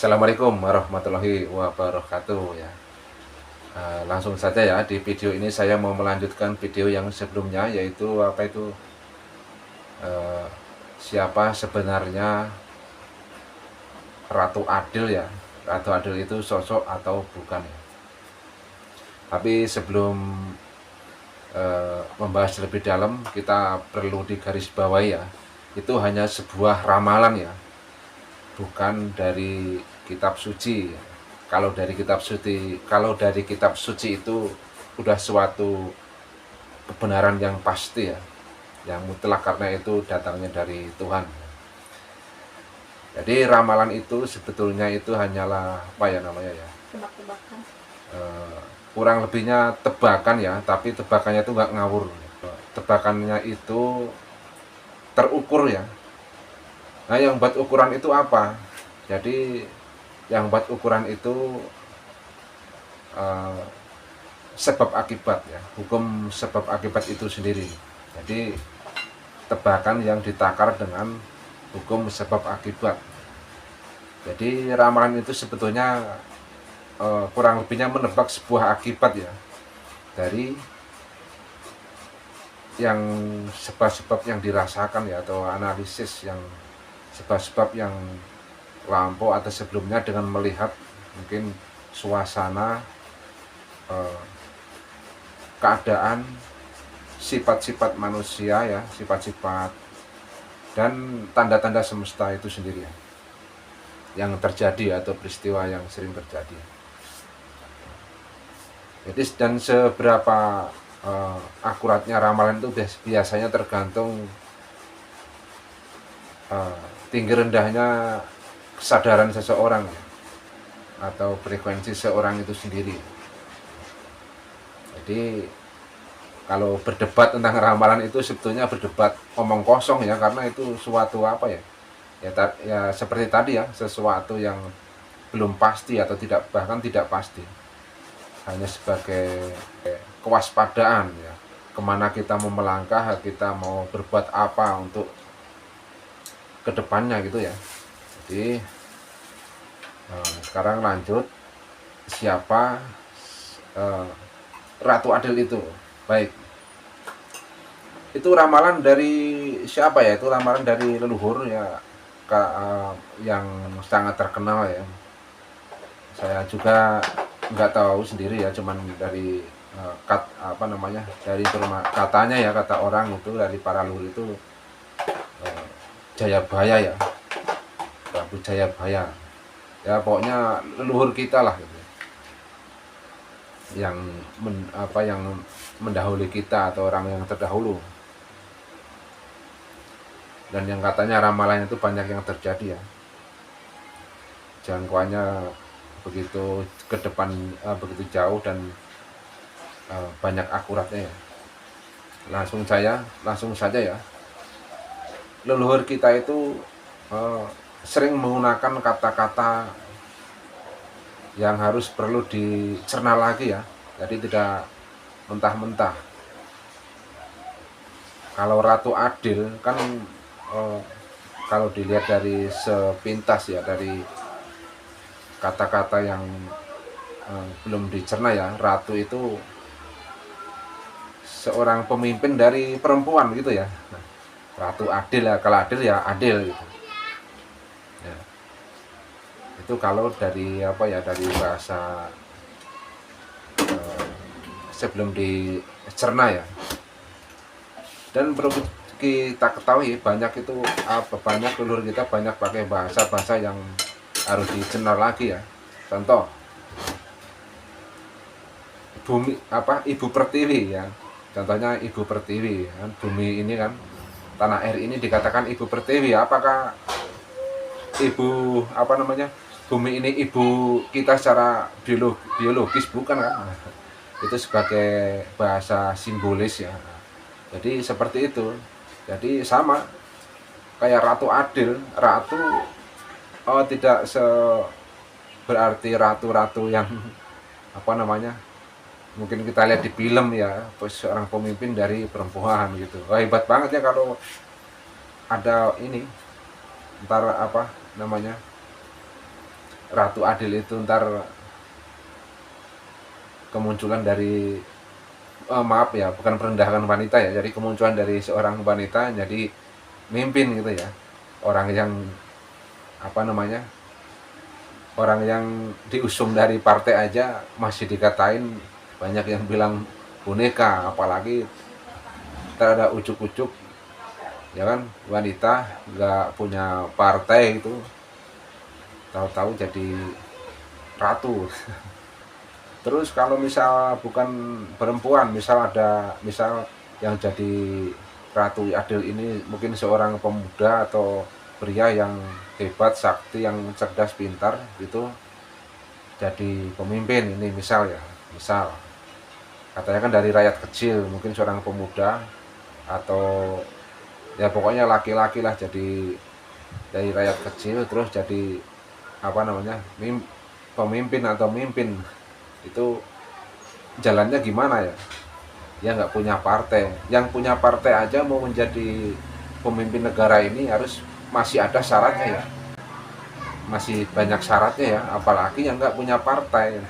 Assalamualaikum warahmatullahi wabarakatuh ya. Langsung saja ya, di video ini saya mau melanjutkan video yang sebelumnya, yaitu eh, siapa sebenarnya Ratu Adil ya. Ratu Adil itu sosok atau bukan ya. Tapi sebelum membahas lebih dalam, kita perlu digarisbawahi ya, itu hanya sebuah ramalan ya, bukan dari kitab suci. Kalau dari kitab suci itu udah suatu kebenaran yang pasti ya, yang mutlak, karena itu datangnya dari Tuhan. Jadi ramalan itu sebetulnya itu hanyalah apa ya namanya ya, Tebak-tebakan. eh, kurang lebihnya tebakan ya, tapi tebakannya itu nggak ngawur. Tebakannya itu terukur ya. Nah, yang buat ukuran itu apa? Jadi yang buat ukuran itu eh, sebab akibat ya, hukum sebab akibat itu sendiri. Jadi tebakan yang ditakar dengan hukum sebab akibat. Jadi ramalan itu sebetulnya kurang lebihnya menebak sebuah akibat ya, dari yang sebab-sebab yang dirasakan ya, atau analisis yang sebab-sebab yang lampau atau sebelumnya, dengan melihat mungkin suasana, eh, keadaan, sifat-sifat manusia ya, sifat-sifat dan tanda-tanda semesta itu sendiri ya, yang terjadi atau peristiwa yang sering terjadi. Jadi dan seberapa akuratnya ramalan itu biasanya tergantung tinggi rendahnya kesadaran seseorang ya, atau frekuensi seorang itu sendiri. Jadi kalau berdebat tentang ramalan itu sebetulnya berdebat omong kosong ya, karena itu suatu apa ya, ya seperti tadi ya, sesuatu yang belum pasti atau bahkan tidak pasti, hanya sebagai kewaspadaan ya, kemana kita mau melangkah, kita mau berbuat apa untuk kedepannya gitu ya. Jadi sekarang lanjut, siapa eh, Ratu Adil itu. Baik, itu ramalan dari siapa ya? Itu ramalan dari leluhur ya, yang sangat terkenal ya. Saya juga nggak tahu sendiri ya, cuman dari katanya ya, kata orang itu, dari para leluhur itu, eh, Jayabaya ya, Prabu Jayabaya ya, pokoknya leluhur kita lah gitu, yang yang mendahului kita, atau orang yang terdahulu. Dan yang katanya ramalan itu banyak yang terjadi ya, jangkauannya begitu ke depan, begitu jauh, dan banyak akuratnya ya. Langsung saja ya, leluhur kita itu sering menggunakan kata-kata yang harus perlu dicerna lagi ya, jadi tidak mentah-mentah. Kalau Ratu Adil kan, kalau dilihat dari sepintas ya, dari kata-kata yang belum dicerna ya, ratu itu seorang pemimpin dari perempuan gitu ya. Nah, Ratu Adil ya, kalau adil ya adil gitu ya. Itu kalau dari apa ya, dari bahasa sebelum dicerna ya. Dan perlu kita ketahui, banyak itu banyak leluhur kita banyak pakai bahasa-bahasa yang harus dicerna lagi ya. Contoh, Ibu Pertiwi ya. Contohnya Ibu Pertiwi kan, bumi ini kan, tanah air ini dikatakan Ibu Pertiwi. Apakah ibu bumi ini ibu kita secara biologis? Bukan kan. Itu sebagai bahasa simbolis ya. Jadi seperti itu. Jadi sama kayak Ratu Adil, ratu tidak berarti ratu-ratu yang mungkin kita lihat di film ya, seorang pemimpin dari perempuan gitu. Wah, hebat banget ya kalau ada ini, ntar ratu adil itu ntar kemunculan dari maaf ya, bukan merendahkan wanita ya, jadi kemunculan dari seorang wanita jadi mimpin gitu ya, orang yang apa namanya, orang yang diusung dari partai aja masih dikatain, banyak yang bilang boneka, apalagi tak ada ujuk-ujuk ya kan, wanita nggak punya partai itu tahu-tahu jadi ratu. Terus kalau misal bukan perempuan, misal yang jadi ratu adil ini mungkin seorang pemuda atau pria yang hebat, sakti, yang cerdas, pintar itu jadi pemimpin ini, misal ya, misal katanya kan dari rakyat kecil, mungkin seorang pemuda atau ya pokoknya laki-laki lah, jadi dari rakyat kecil terus jadi apa namanya, pemimpin atau mimpin, itu jalannya gimana ya? Ya nggak punya partai. Yang punya partai aja mau menjadi pemimpin negara ini harus masih ada syaratnya ya, masih banyak syaratnya ya, apalagi yang nggak punya partai.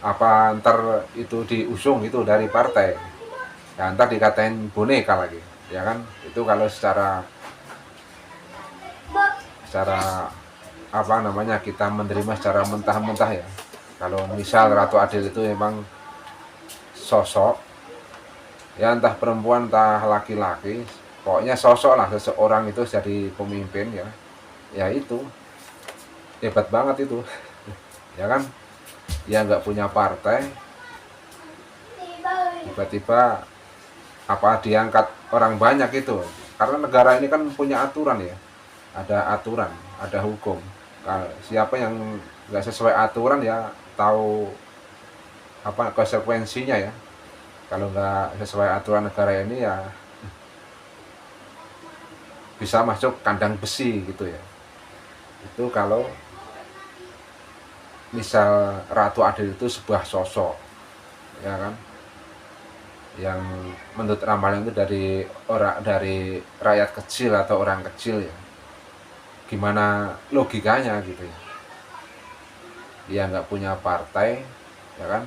Apa ntar itu diusung itu dari partai ya, ntar dikatain boneka lagi ya kan. Itu kalau secara secara apa namanya, kita menerima secara mentah-mentah ya. Kalau misal ratu adil itu memang sosok ya, entah perempuan entah laki-laki, pokoknya sosok lah seseorang itu jadi pemimpin ya, ya itu hebat banget itu ya kan. Ya nggak punya partai, tiba-tiba apa diangkat orang banyak itu, karena negara ini kan punya aturan ya, ada aturan, ada hukum. Nah, siapa yang nggak sesuai aturan ya tahu apa konsekuensinya ya. Kalau nggak sesuai aturan negara ini ya bisa masuk kandang besi gitu ya. Itu kalau misal ratu adil itu sebuah sosok ya kan, yang menurut ramalan itu dari rakyat kecil atau orang kecil ya. Gimana logikanya gitu ya, dia nggak punya partai ya kan,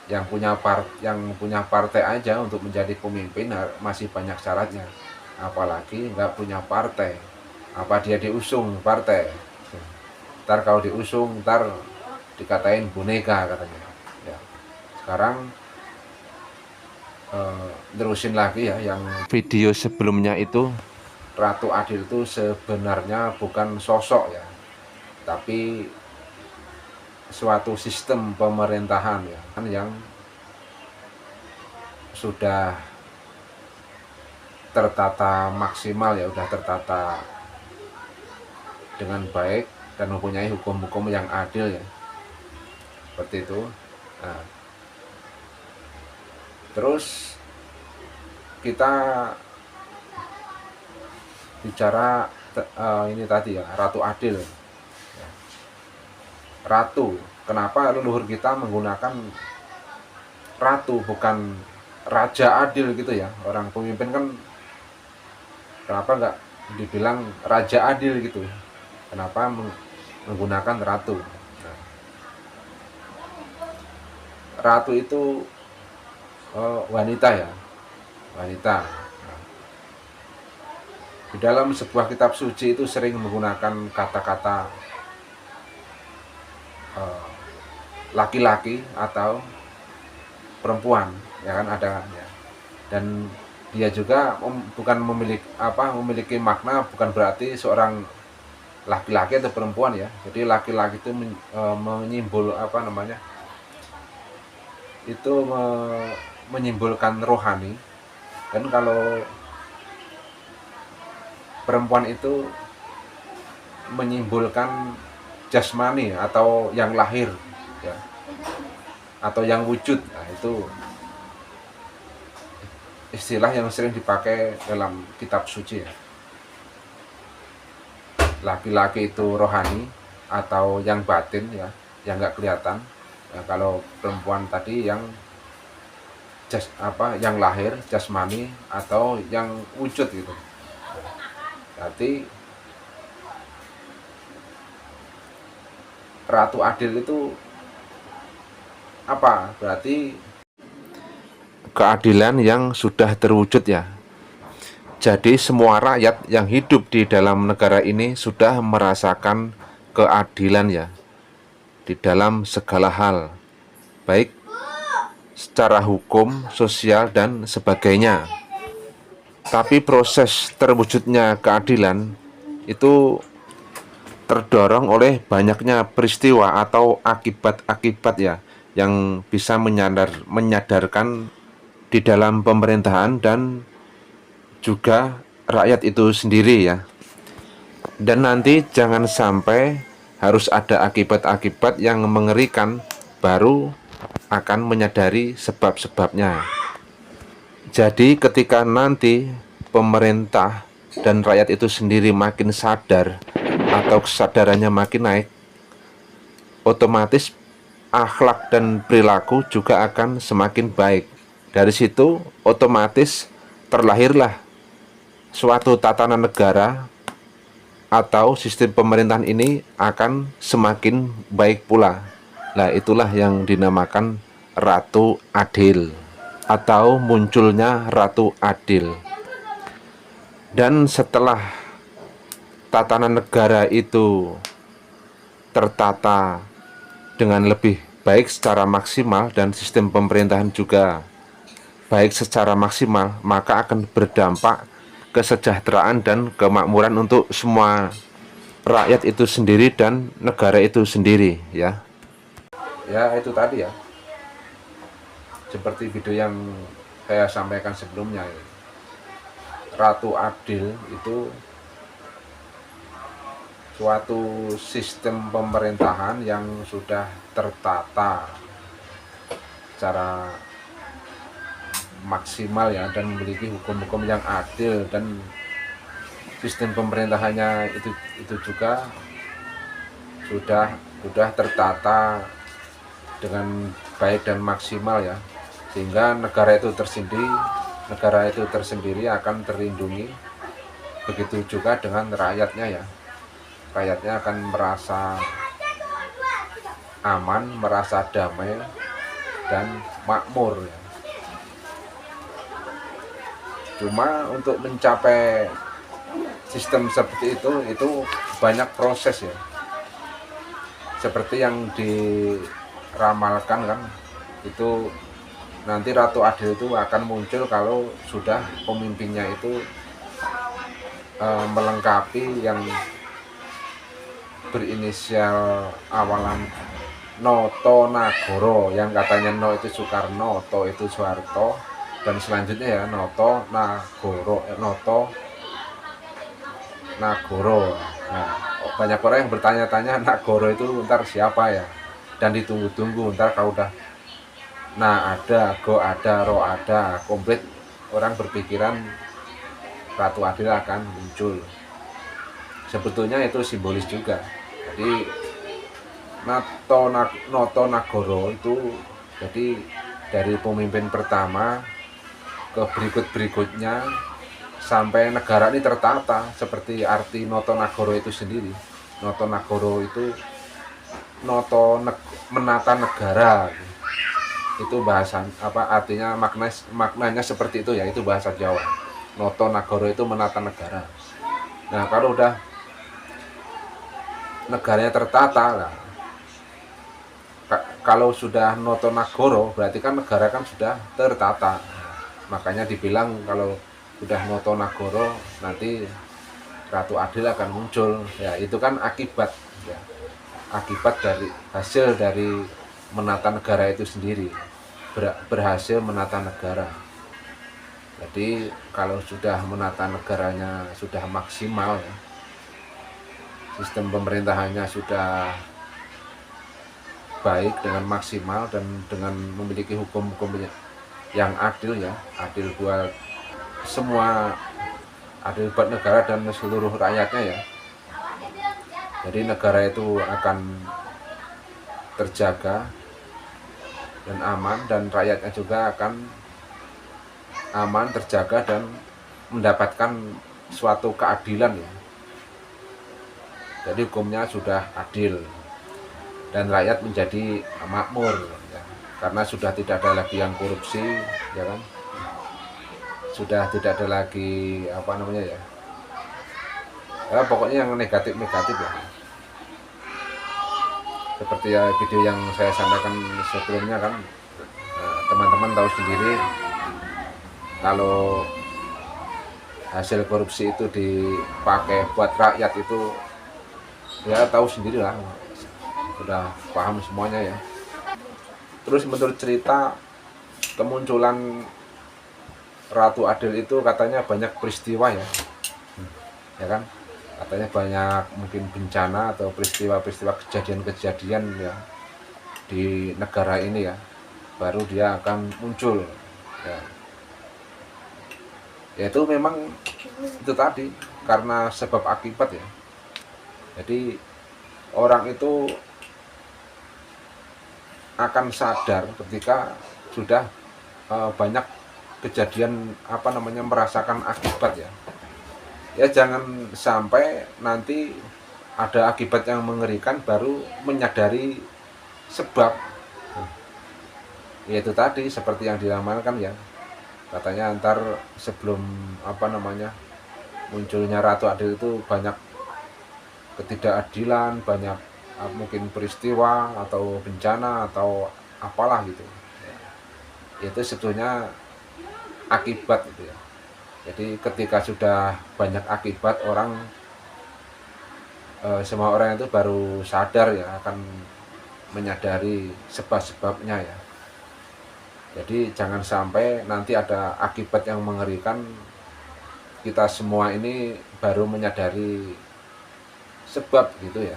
yang punya partai aja untuk menjadi pemimpin masih banyak syaratnya, apalagi nggak punya partai, apa dia diusung partai, ntar kalau diusung ntar dikatain boneka katanya ya. Sekarang terusin lagi ya yang video sebelumnya itu, ratu adil itu sebenarnya bukan sosok ya, tapi suatu sistem pemerintahan ya kan, yang sudah tertata maksimal ya, udah tertata dengan baik dan mempunyai hukum-hukum yang adil ya, seperti itu. Nah, terus kita bicara ini tadi ya, ratu adil. Ratu, kenapa leluhur kita menggunakan ratu bukan raja adil gitu ya? Orang pemimpin kan kenapa nggak dibilang raja adil gitu? Kenapa menggunakan ratu? Nah, ratu itu wanita ya, wanita. Nah, di dalam sebuah kitab suci itu sering menggunakan kata-kata laki-laki atau perempuan ya kan, ada ya. Dan dia juga bukan memiliki makna, bukan berarti seorang laki-laki atau perempuan ya. Jadi laki-laki itu menyimbol apa namanya, itu menyimbolkan rohani, dan kalau perempuan itu menyimbolkan jasmani atau yang lahir ya, atau yang wujud. Nah, itu istilah yang sering dipakai dalam kitab suci ya. Laki-laki itu rohani atau yang batin ya, yang nggak kelihatan ya. Kalau perempuan tadi yang yang lahir, jasmani atau yang wujud gitu. Berarti ratu adil itu apa? Berarti keadilan yang sudah terwujud ya. Jadi semua rakyat yang hidup di dalam negara ini sudah merasakan keadilan ya, di dalam segala hal, baik secara hukum, sosial, dan sebagainya. Tapi proses terwujudnya keadilan itu terdorong oleh banyaknya peristiwa atau akibat-akibat ya, yang bisa menyadarkan di dalam pemerintahan dan juga rakyat itu sendiri ya. Dan nanti jangan sampai harus ada akibat-akibat yang mengerikan baru akan menyadari sebab-sebabnya. Jadi ketika nanti pemerintah dan rakyat itu sendiri makin sadar atau kesadarannya makin naik, otomatis akhlak dan perilaku juga akan semakin baik. Dari situ otomatis terlahirlah suatu tatanan negara atau sistem pemerintahan ini akan semakin baik pula. Nah, itulah yang dinamakan Ratu Adil atau munculnya Ratu Adil. Dan setelah tatanan negara itu tertata dengan lebih baik secara maksimal dan sistem pemerintahan juga baik secara maksimal, maka akan berdampak kesejahteraan dan kemakmuran untuk semua rakyat itu sendiri dan negara itu sendiri ya. Ya itu tadi ya, seperti video yang saya sampaikan sebelumnya ya. Ratu Adil itu suatu sistem pemerintahan yang sudah tertata secara maksimal ya, dan memiliki hukum-hukum yang adil, dan sistem pemerintahannya itu juga sudah tertata dengan baik dan maksimal ya, sehingga negara itu tersendiri akan terlindungi. Begitu juga dengan rakyatnya ya, rakyatnya akan merasa aman, merasa damai dan makmur ya. Cuma untuk mencapai sistem seperti itu banyak proses ya. Seperti yang diramalkan kan, itu nanti Ratu Adil itu akan muncul kalau sudah pemimpinnya itu melengkapi yang berinisial awalan Noto Nagoro, yang katanya No itu Soekarno, To itu Soeharto, dan selanjutnya ya Noto Nagoro. Nah, banyak orang yang bertanya-tanya Nagoro itu ntar siapa ya, dan ditunggu-tunggu ntar kalau udah ada, go ada, ro ada, komplit, orang berpikiran Ratu Adil akan muncul. Sebetulnya itu simbolis juga. Jadi Noto Nagoro itu jadi dari pemimpin pertama ke berikutnya sampai negara ini tertata seperti arti Noto Nagoro itu sendiri. Noto Nagoro itu menata negara. Itu bahasa artinya, maknanya seperti itu ya, itu bahasa Jawa. Noto Nagoro itu menata negara. Nah, kalau udah negaranya tertata lah, kalau sudah Noto Nagoro berarti kan negara kan sudah tertata. Makanya dibilang kalau udah Noto Nagoro nanti Ratu Adil akan muncul ya. Itu kan akibat ya, akibat dari hasil dari menata negara itu sendiri, berhasil menata negara. Jadi kalau sudah menata negaranya sudah maksimal ya, sistem pemerintahannya sudah baik dengan maksimal dan dengan memiliki hukum-hukum yang adil ya, adil buat semua, adil buat negara dan seluruh rakyatnya ya. Jadi negara itu akan terjaga dan aman, dan rakyatnya juga akan aman, terjaga, dan mendapatkan suatu keadilan ya. Jadi hukumnya sudah adil. dan rakyat menjadi makmur ya. Karena sudah tidak ada lagi yang korupsi ya kan, sudah tidak ada lagi apa namanya ya, pokoknya yang negatif-negatif ya. Seperti ya video yang saya sampaikan sebelumnya kan, teman-teman tahu sendiri kalau hasil korupsi itu dipakai buat rakyat itu ya tahu sendiri lah, sudah paham semuanya ya. Terus menurut cerita kemunculan Ratu Adil itu katanya banyak peristiwa ya kan, katanya banyak mungkin bencana atau peristiwa-peristiwa kejadian-kejadian ya di negara ini ya, baru dia akan muncul ya. Yaitu memang itu tadi karena sebab akibat ya. Jadi orang itu akan sadar ketika sudah banyak kejadian apa namanya merasakan akibat ya. Ya jangan sampai nanti ada akibat yang mengerikan baru menyadari sebab. Yaitu tadi seperti yang diramalkan ya. Katanya ntar sebelum apa namanya munculnya Ratu Adil itu banyak ketidakadilan, banyak mungkin peristiwa atau bencana atau apalah gitu ya. Itu sebetulnya akibat gitu ya. Jadi ketika sudah banyak akibat semua orang itu baru sadar ya, akan menyadari sebab-sebabnya ya. Jadi jangan sampai nanti ada akibat yang mengerikan, kita semua ini baru menyadari sebab gitu ya.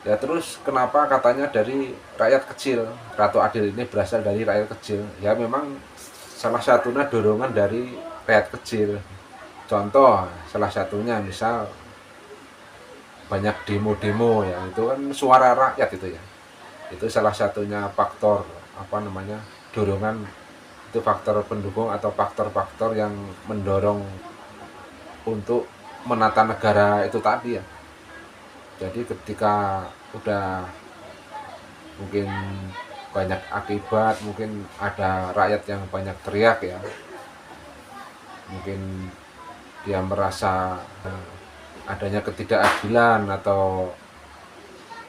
Ya terus kenapa katanya dari rakyat kecil, Ratu Adil ini berasal dari rakyat kecil. Ya memang salah satunya dorongan dari rakyat kecil. Contoh salah satunya misal banyak demo-demo ya, itu kan suara rakyat itu ya. Itu salah satunya faktor apa namanya dorongan, itu faktor pendukung atau faktor-faktor yang mendorong untuk menata negara itu tadi ya. Jadi ketika udah mungkin banyak akibat, mungkin ada rakyat yang banyak teriak ya, mungkin dia merasa adanya ketidakadilan atau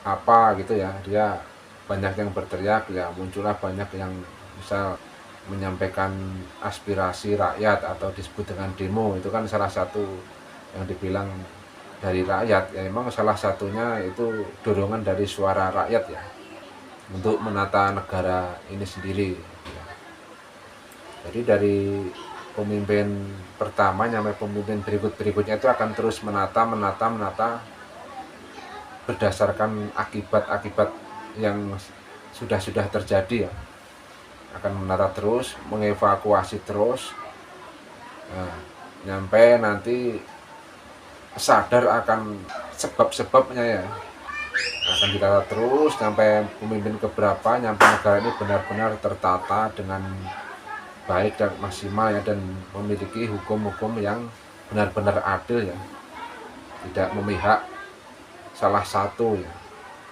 apa gitu ya, dia banyak yang berteriak ya, muncullah banyak yang misal menyampaikan aspirasi rakyat atau disebut dengan demo. Itu kan salah satu yang dibilang dari rakyat ya, memang salah satunya itu dorongan dari suara rakyat ya untuk menata negara ini sendiri ya. Jadi dari pemimpin pertama sampai pemimpin berikutnya itu akan terus menata berdasarkan akibat-akibat yang sudah terjadi ya, akan menata terus, mengevakuasi terus, nah, nyampe nanti sadar akan sebab-sebabnya ya, akan ditata terus sampai pemimpin keberapa, nyampe negara ini benar-benar tertata dengan baik dan maksimal ya, dan memiliki hukum-hukum yang benar-benar adil ya, tidak memihak salah satu ya,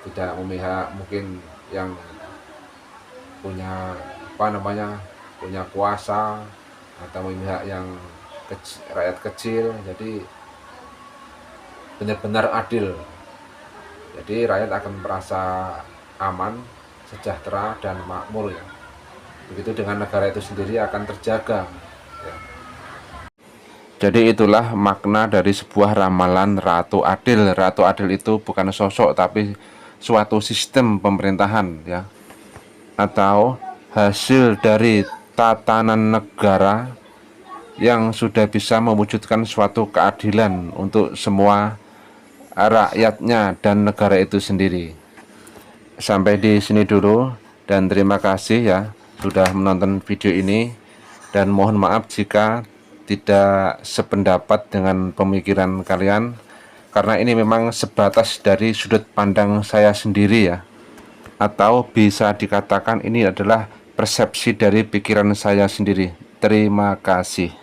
tidak memihak mungkin yang punya apa namanya punya kuasa atau memihak yang rakyat kecil. Jadi benar-benar adil, jadi rakyat akan merasa aman, sejahtera dan makmur ya. Begitu dengan negara itu sendiri akan terjaga ya. Jadi itulah makna dari sebuah ramalan Ratu Adil. Ratu Adil itu bukan sosok tapi suatu sistem pemerintahan ya, atau hasil dari tatanan negara yang sudah bisa mewujudkan suatu keadilan untuk semua rakyatnya dan negara itu sendiri. Sampai di sini dulu dan terima kasih ya sudah menonton video ini, dan mohon maaf jika tidak sependapat dengan pemikiran kalian, karena ini memang sebatas dari sudut pandang saya sendiri ya, atau bisa dikatakan ini adalah persepsi dari pikiran saya sendiri. Terima kasih.